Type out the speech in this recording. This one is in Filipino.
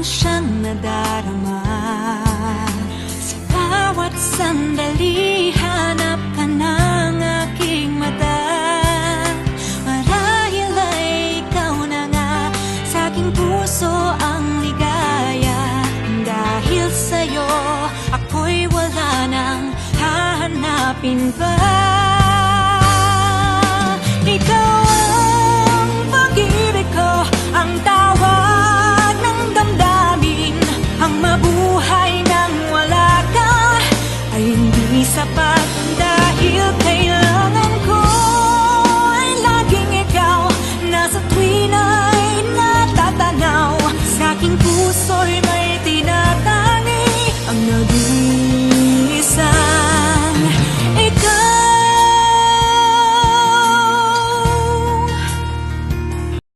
lang siyang nadarama. Sa bawat sandali, hanap ka ng aking mata. Marahil ay ikaw na nga sa aking puso ang ligaya. Dahil sa'yo, ako'y wala nang hahanapin pa.